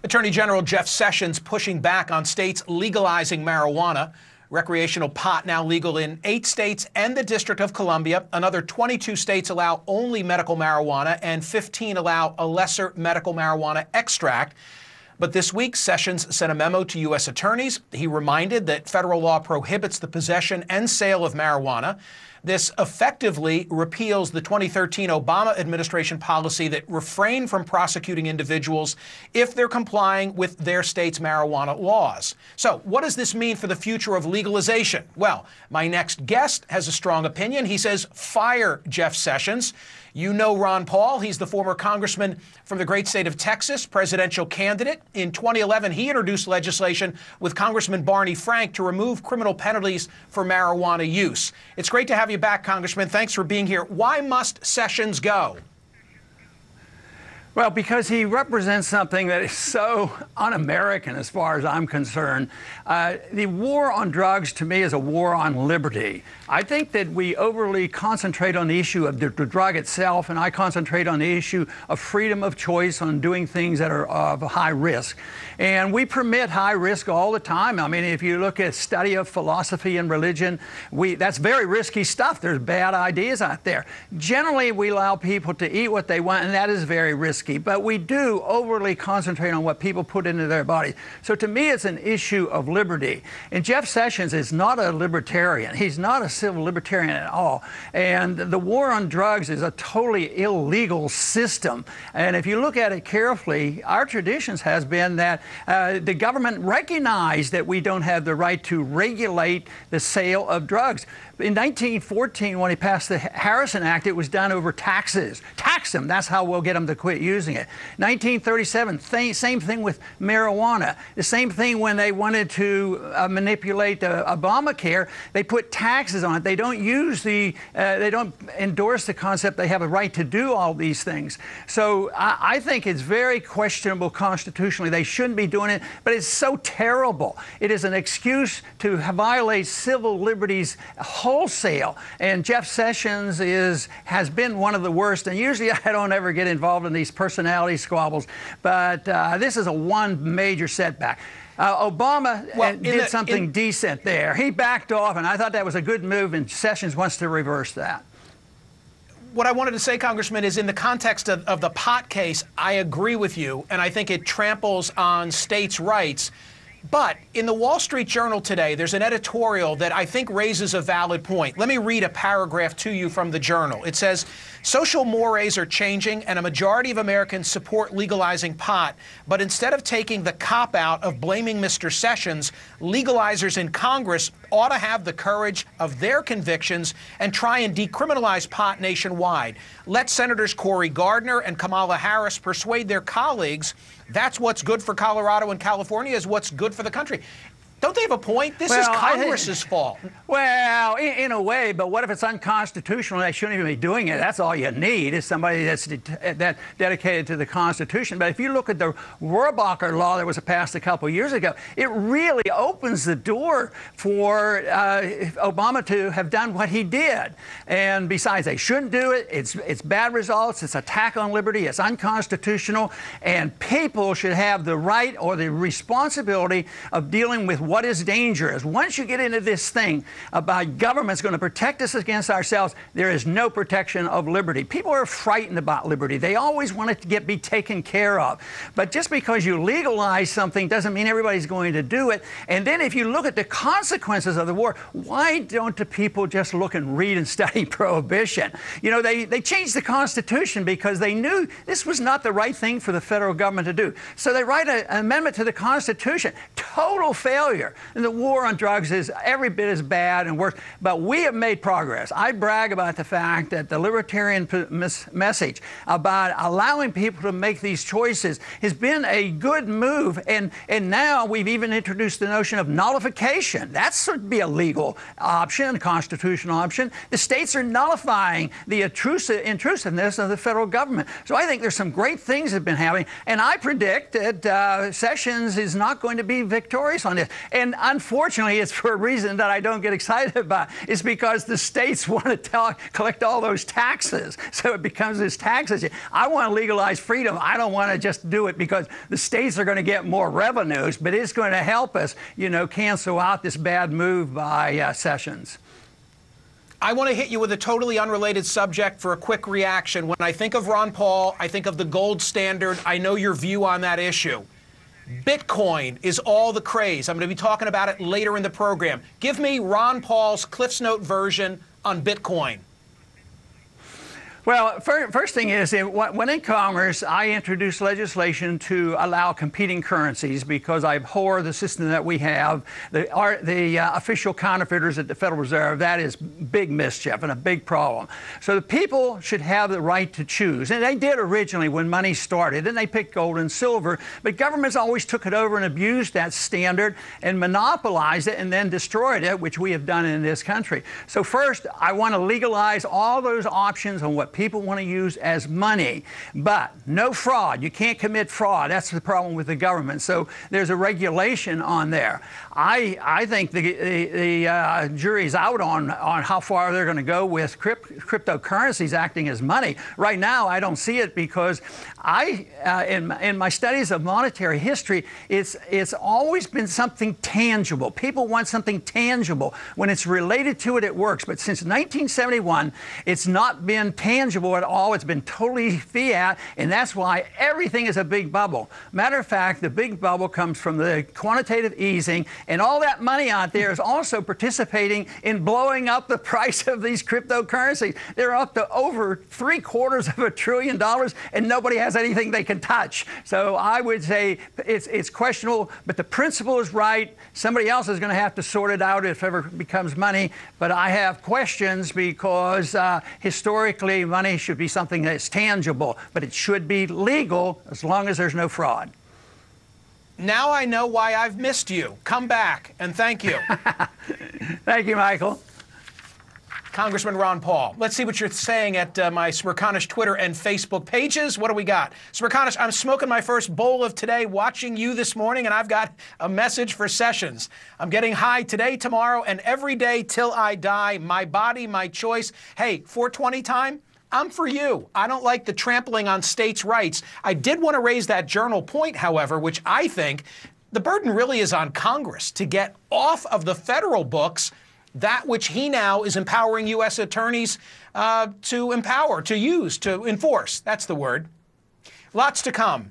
Attorney General Jeff Sessions pushing back on states legalizing marijuana. Recreational pot now legal in 8 states and the District of Columbia. Another 22 states allow only medical marijuana, and 15 allow a lesser medical marijuana extract. But this week, Sessions sent a memo to U.S. attorneys. He reminded that federal law prohibits the possession and sale of marijuana. This effectively repeals the 2013 Obama administration policy that refrained from prosecuting individuals if they're complying with their state's marijuana laws. So what does this mean for the future of legalization? Well, my next guest has a strong opinion. He says, fire Jeff Sessions. You know Ron Paul. He's the former congressman from the great state of Texas, presidential candidate. In 2011, he introduced legislation with Congressman Barney Frank to remove criminal penalties for marijuana use. It's great to have you back, Congressman. Thanks for being here. Why must Sessions go? Well, because he represents something that is so un-American as far as I'm concerned. The war on drugs, to me, is a war on liberty. I think that we overly concentrate on the issue of the drug itself, and I concentrate on the issue of freedom of choice on doing things that are of high risk. And we permit high risk all the time. I mean, if you look at study of philosophy and religion, that's very risky stuff. There's bad ideas out there. Generally, we allow people to eat what they want, and that is very risky. But we do overly concentrate on what people put into their bodies. So to me, it's an issue of liberty. And Jeff Sessions is not a libertarian. He's not a civil libertarian at all. And the war on drugs is a totally illegal system. And if you look at it carefully, our traditions has been that the government recognized that we don't have the right to regulate the sale of drugs. In 1914, when he passed the Harrison Act, it was done over taxes. Tax them. That's how we'll get them to quit using it. 1937, same thing with marijuana. The same thing when they wanted to manipulate Obamacare. They put taxes on it. They don't use they don't endorse the concept they have a right to do all these things. So I think it's very questionable constitutionally. They shouldn't be doing it, but it's so terrible. It is an excuse to violate civil liberties wholesale. And Jeff Sessions has been one of the worst. And usually I don't ever get involved in these personality squabbles, but this is one major setback. Obama did something decent there. He backed off, and I thought that was a good move, and Sessions wants to reverse that. What I wanted to say, Congressman, is in the context of the pot case, I agree with you, and I think it tramples on states' rights. But in the Wall Street Journal today, there's an editorial that I think raises a valid point. Let me read a paragraph to you from the Journal. It says, social mores are changing and a majority of Americans support legalizing pot. But instead of taking the cop-out of blaming Mr. Sessions, legalizers in Congress ought to have the courage of their convictions and try and decriminalize pot nationwide. Let Senators Cory Gardner and Kamala Harris persuade their colleagues that's what's good for Colorado and California is what's good for the country. Don't they have a point? This is Congress's fault. Well, in a way, but what if it's unconstitutional? They shouldn't even be doing it. That's all you need is somebody that's dedicated to the Constitution. But if you look at the Rohrabacher law that was passed a couple of years ago, it really opens the door for Obama to have done what he did. And besides, they shouldn't do it. It's bad results. It's attack on liberty. It's unconstitutional. And people should have the right or the responsibility of dealing with what is dangerous. Once you get into this thing about government's going to protect us against ourselves, there is no protection of liberty. People are frightened about liberty. They always want it to be taken care of. But just because you legalize something doesn't mean everybody's going to do it. And then if you look at the consequences of the war, why don't the people just look and read and study prohibition? You know, they changed the Constitution because they knew this was not the right thing for the federal government to do. So they write an amendment to the Constitution. Total failure. And the war on drugs is every bit as bad and worse. But we have made progress. I brag about the fact that the libertarian message about allowing people to make these choices has been a good move. And now we've even introduced the notion of nullification. That should be a legal option, a constitutional option. The states are nullifying the intrusiveness of the federal government. So I think there's some great things that have been happening. And I predict that Sessions is not going to be victorious on this. And unfortunately, it's for a reason that I don't get excited about. It's because the states want to collect all those taxes. So it becomes this tax issue. I want to legalize freedom. I don't want to just do it because the states are going to get more revenues, but it's going to help us, cancel out this bad move by Sessions. I want to hit you with a totally unrelated subject for a quick reaction. When I think of Ron Paul, I think of the gold standard. I know your view on that issue. Bitcoin is all the craze. I'm going to be talking about it later in the program. Give me Ron Paul's CliffsNote version on Bitcoin. Well, first thing is, when in Congress, I introduced legislation to allow competing currencies because I abhor the system that we have. The official counterfeiters at the Federal Reserve, that is big mischief and a big problem. So the people should have the right to choose. And they did originally when money started. Then they picked gold and silver. But governments always took it over and abused that standard and monopolized it and then destroyed it, which we have done in this country. So first, I want to legalize all those options on what people want to use as money, but no fraud. You can't commit fraud. That's the problem with the government. So there's a regulation on there. I think the jury's out on how far they're going to go with cryptocurrencies acting as money. Right now, I don't see it because in my studies of monetary history, it's always been something tangible. People want something tangible. When it's related to it, it works. But since 1971, it's not been tangible at all. It's been totally fiat, and that's why everything is a big bubble. Matter of fact, the big bubble comes from the quantitative easing, and all that money out there is also participating in blowing up the price of these cryptocurrencies. They're up to over $750 billion, and nobody has anything they can touch. So I would say it's questionable, but the principle is right. Somebody else is going to have to sort it out if it ever becomes money, but I have questions because historically, money should be something that's tangible, but it should be legal as long as there's no fraud. Now I know why I've missed you. Come back, and thank you. Thank you, Michael. Congressman Ron Paul. Let's see what you're saying at my Smerconish Twitter and Facebook pages. What do we got? Smerconish, I'm smoking my first bowl of today, watching you this morning, and I've got a message for Sessions. I'm getting high today, tomorrow, and every day till I die. My body, my choice. Hey, 420 time? I'm for you. I don't like the trampling on states' rights. I did want to raise that journal point, however, which I think the burden really is on Congress to get off of the federal books that which he now is empowering U.S. attorneys to empower, to use, to enforce. That's the word. Lots to come.